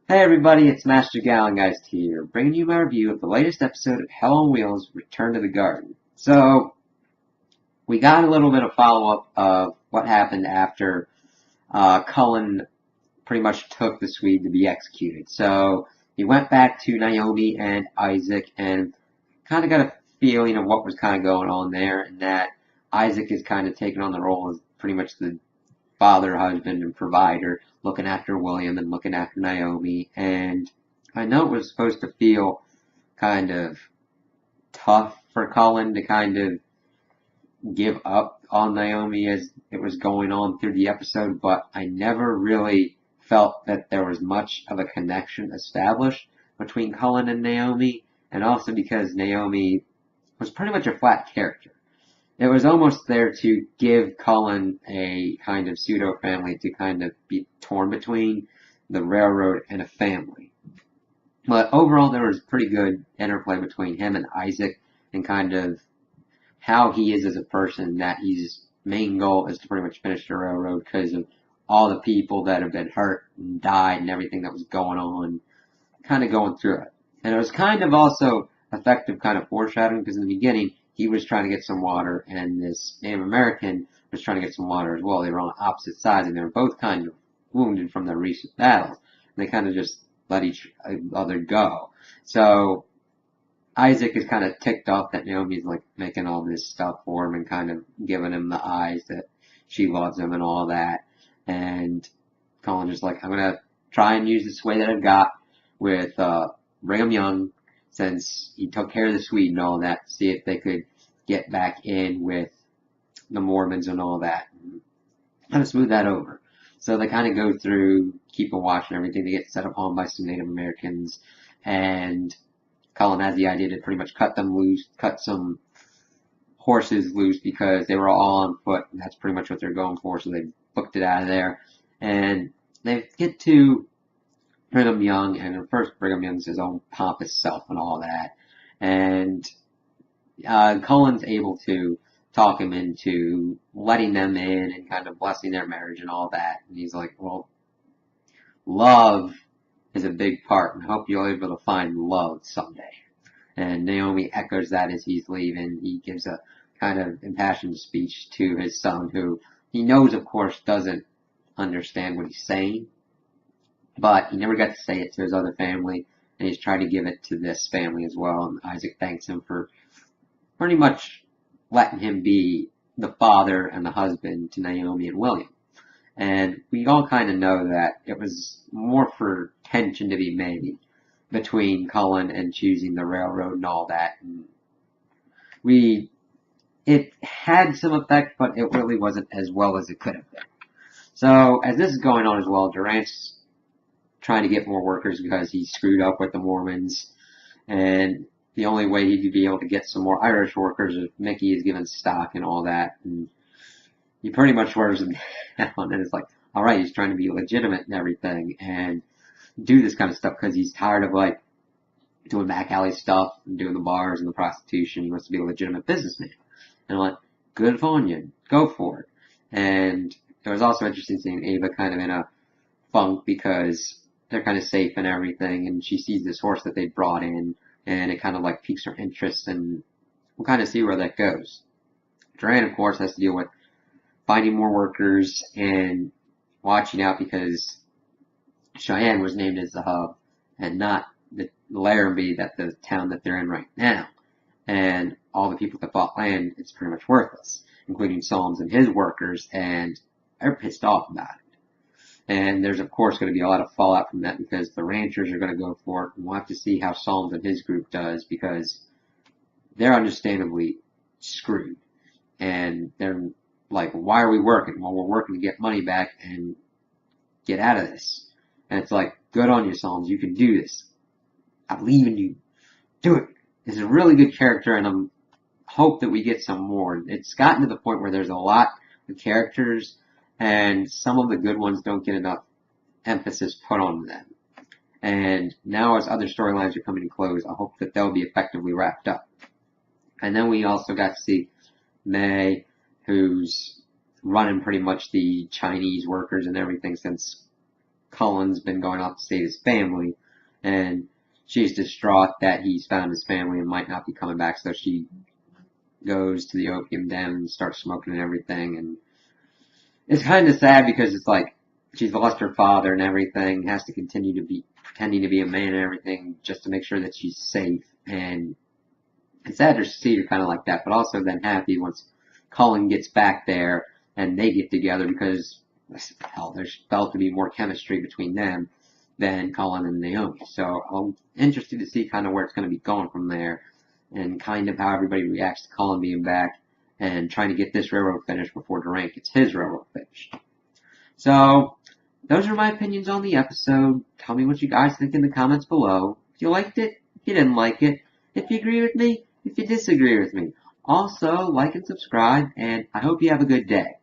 Hey everybody, it's Master Gallengeist here, bringing you my review of the latest episode of Hell on Wheels: Return to the Garden. So, we got a little bit of follow-up of what happened after Cullen pretty much took the Swede to be executed. So, he went back to Naomi and Isaac and kind of got a feeling of what was kind of going on there, and that Isaac is kind of taking on the role as pretty much the father, husband, and provider, looking after William and looking after Naomi. And I know it was supposed to feel kind of tough for Cullen to kind of give up on Naomi as it was going on through the episode, but I never really felt that there was much of a connection established between Cullen and Naomi, and also because Naomi was pretty much a flat character. It was almost there to give Cullen a kind of pseudo family to kind of be torn between the railroad and a family. But overall, there was pretty good interplay between him and Isaac and kind of how he is as a person, that his main goal is to pretty much finish the railroad because of all the people that have been hurt and died and everything that was going on, kind of going through it. And it was kind of also effective kind of foreshadowing because in the beginning, he was trying to get some water and this Native American was trying to get some water as well. They were on opposite sides and they were both kind of wounded from their recent battles. And they kind of just let each other go. So Isaac is kind of ticked off that Naomi's like making all this stuff for him and kind of giving him the eyes that she loves him and all that. And Colin's just like, I'm gonna try and use this way that I've got with Brigham Young, since he took care of the Swede and all that, see if they could get back in with the Mormons and all that, and kind of smooth that over. So they kind of go through, keep a watch and everything. They get set upon by some Native Americans, and Cullen has the idea to pretty much cut them loose, cut some horses loose because they were all on foot, and that's pretty much what they're going for. So they booked it out of there, and they get to Brigham Young, and at first Brigham Young's his own pompous self and all that, and Cullen's able to talk him into letting them in and kind of blessing their marriage and all that. And he's like, well, love is a big part, and I hope you're able to find love someday. And Naomi echoes that as he's leaving. He gives a kind of impassioned speech to his son, who he knows, of course, doesn't understand what he's saying, but he never got to say it to his other family, and he's tried to give it to this family as well. And Isaac thanks him for pretty much letting him be the father and the husband to Naomi and William. And we all kind of know that it was more for tension to be made between Cullen and choosing the railroad and all that. And it had some effect, but it really wasn't as well as it could have been. So as this is going on as well, Durant's trying to get more workers because he screwed up with the Mormons, and the only way he could be able to get some more Irish workers is if Mickey is given stock and all that. And he pretty much wears him down, and it's like, alright, he's trying to be legitimate and everything, and do this kind of stuff because he's tired of like doing back alley stuff and doing the bars and the prostitution. He wants to be a legitimate businessman. And I'm like, good on you, go for it. And it was also interesting seeing Ava kind of in a funk because they're kind of safe and everything, and she sees this horse that they brought in, and it kind of like piques her interest, and we'll kind of see where that goes. Durant, of course, has to deal with finding more workers and watching out because Cheyenne was named as the hub and not the Laramie, that the town that they're in right now. And all the people that bought land, it's pretty much worthless, including Solms and his workers, and they're pissed off about it. And there's, of course, going to be a lot of fallout from that because the ranchers are going to go for it, and we'll have to see how Solms and his group does because they're understandably screwed. And they're like, why are we working? Well, we're working to get money back and get out of this. And it's like, good on you, Solms. You can do this. I believe in you. Do it. It's a really good character, and I hope that we get some more. It's gotten to the point where there's a lot of characters, and some of the good ones don't get enough emphasis put on them. And now as other storylines are coming to close, I hope that they'll be effectively wrapped up. And then we also got to see May, who's running pretty much the Chinese workers and everything since Cullen's been going off to save his family, and she's distraught that he's found his family and might not be coming back, so she goes to the opium den and starts smoking and everything, and it's kind of sad because it's like she's lost her father and everything, has to continue to be pretending to be a man and everything just to make sure that she's safe, and it's sad to see her kind of like that, but also then happy once Cullen gets back there and they get together because, hell, there's felt to be more chemistry between them than Cullen and Naomi. So I'm interested to see kind of where it's going to be going from there and kind of how everybody reacts to Cullen being back and trying to get this railroad finished before Durant gets his railroad finished. So those are my opinions on the episode. Tell me what you guys think in the comments below. If you liked it, if you didn't like it, if you agree with me, if you disagree with me. Also, like and subscribe, and I hope you have a good day.